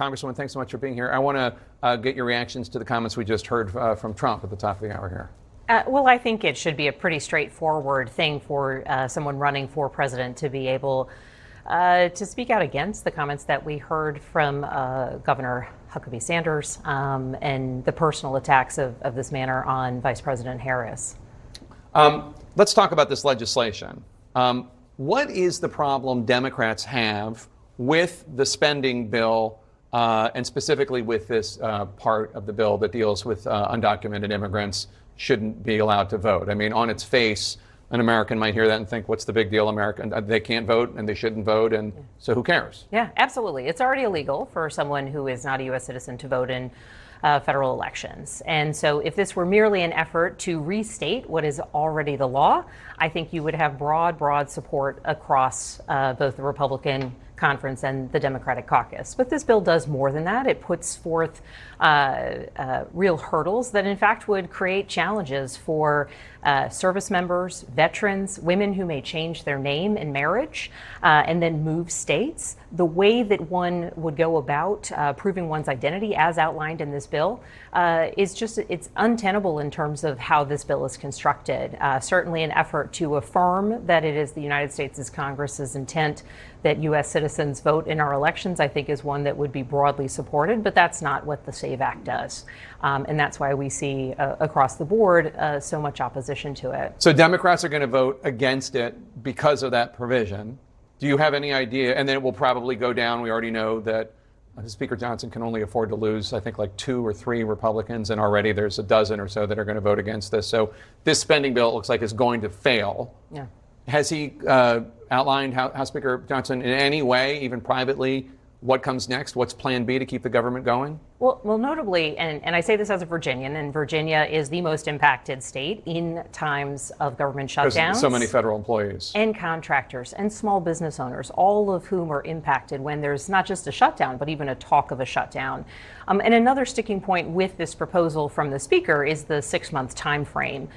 Congresswoman, thanks so much for being here. I want to get your reactions to the comments we just heard from Trump at the top of the hour here. Well, I think it should be a pretty straightforward thing for someone running for president to be able to speak out against the comments that we heard from Governor Huckabee Sanders and the personal attacks of this manner on Vice President Harris. Let's talk about this legislation. What is the problem Democrats have with the spending bill and specifically with this part of the bill that deals with undocumented immigrants shouldn't be allowed to vote? I mean, on its face, an American might hear that and think, what's the big deal? They can't vote and they shouldn't vote, and so who cares? Yeah, absolutely. It's already illegal for someone who is not a U.S. citizen to vote in federal elections. And so if this were merely an effort to restate what is already the law, I think you would have broad support across both the Republican conference and the Democratic caucus. But this bill does more than that. It puts forth real hurdles that in fact would create challenges for service members, veterans, women who may change their name in marriage and then move states. The way that one would go about proving one's identity as outlined in this bill is just, it's untenable in terms of how this bill is constructed. Certainly an effort to affirm that it is the United States Congress's intent that U.S. citizens vote in our elections, I think is one that would be broadly supported, but that's not what the SAVE Act does. And that's why we see across the board so much opposition to it. So Democrats are going to vote against it because of that provision. Do you have any idea? And then it will probably go down. We already know that Speaker Johnson can only afford to lose, I think, like 2 or 3 Republicans, and already there's a dozen or so that are going to vote against this. So this spending bill, it looks like, is going to fail. Yeah. Has he outlined, House Speaker Johnson, in any way, even privately, what comes next? What's plan B to keep the government going? Well, notably, and I say this as a Virginian, and Virginia is the most impacted state in times of government shutdowns. There's so many federal employees. And contractors and small business owners, all of whom are impacted when there's not just a shutdown, but even a talk of a shutdown. And another sticking point with this proposal from the Speaker is the 6-month time frame.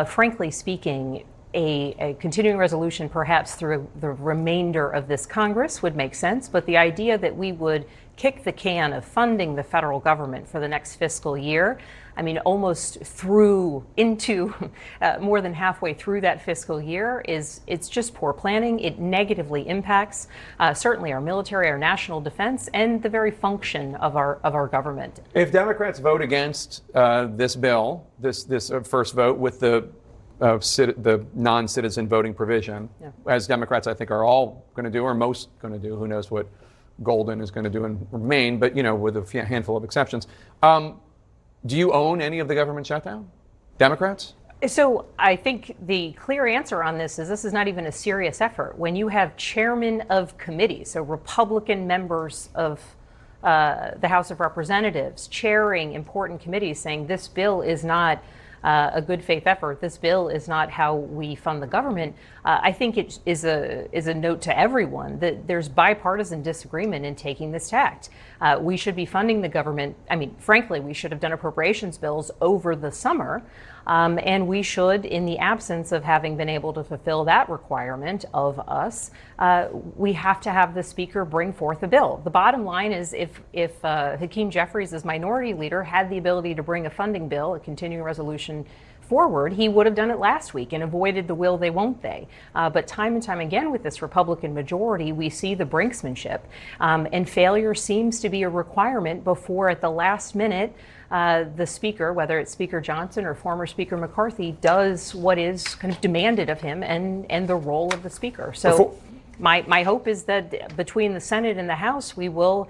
Frankly speaking, a continuing resolution perhaps through the remainder of this Congress would make sense, but the idea that we would kick the can of funding the federal government for the next fiscal year, I mean, almost through into more than halfway through that fiscal year, it's just poor planning. It negatively impacts certainly our military, our national defense, and the very function of our government. If Democrats vote against this bill, this first vote with the non-citizen voting provision, as Democrats, I think, are all going to do, or most going to do. Who knows what Golden is going to do and remain, but, you know, with a handful of exceptions. Do you own any of the government shutdown? Democrats? So I think the clear answer on this is not even a serious effort. When you have chairmen of committees, so Republican members of the House of Representatives chairing important committees saying this bill is not a good faith effort, this bill is not how we fund the government, I think it is a note to everyone that there's bipartisan disagreement in taking this tact. We should be funding the government. I mean, frankly, we should have done appropriations bills over the summer, and we should, in the absence of having been able to fulfill that requirement of us, we have to have the Speaker bring forth a bill. The bottom line is if Hakeem Jeffries, as minority leader, had the ability to bring a funding bill, a continuing resolution forward, he would have done it last week and avoided the will they won't they. But time and time again with this Republican majority, we see the brinksmanship, and failure seems to be a requirement before at the last minute the Speaker, whether it's Speaker Johnson or former Speaker McCarthy, does what is kind of demanded of him and the role of the Speaker. So my hope is that between the Senate and the House, we will,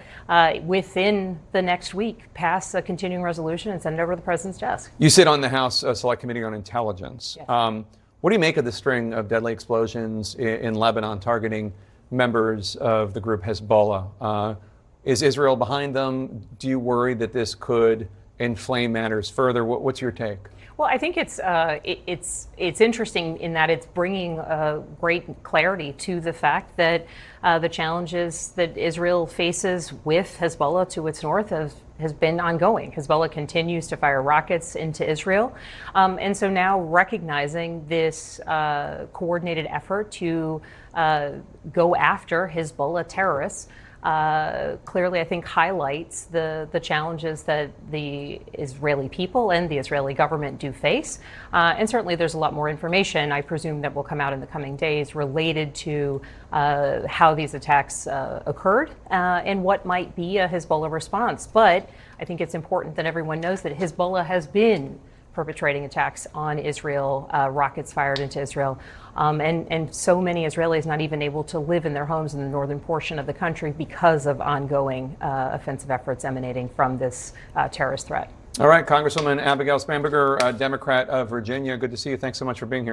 within the next week, pass a continuing resolution and send it over to the President's desk. You sit on the House Select Committee on Intelligence. Yes. What do you make of the string of deadly explosions in Lebanon targeting members of the group Hezbollah? Is Israel behind them? Do you worry that this could inflame matters further? What's your take? Well, I think it's interesting in that it's bringing great clarity to the fact that the challenges that Israel faces with Hezbollah to its north has been ongoing. Hezbollah continues to fire rockets into Israel. And so now recognizing this coordinated effort to go after Hezbollah terrorists, clearly, I think, highlights the challenges that the Israeli people and the Israeli government do face. And certainly there's a lot more information, I presume, that will come out in the coming days related to how these attacks occurred and what might be a Hezbollah response. But I think it's important that everyone knows that Hezbollah has been perpetrating attacks on Israel, rockets fired into Israel. And so many Israelis not even able to live in their homes in the northern portion of the country because of ongoing offensive efforts emanating from this terrorist threat. All right, Congresswoman Abigail Spanberger, Democrat of Virginia. Good to see you. Thanks so much for being here.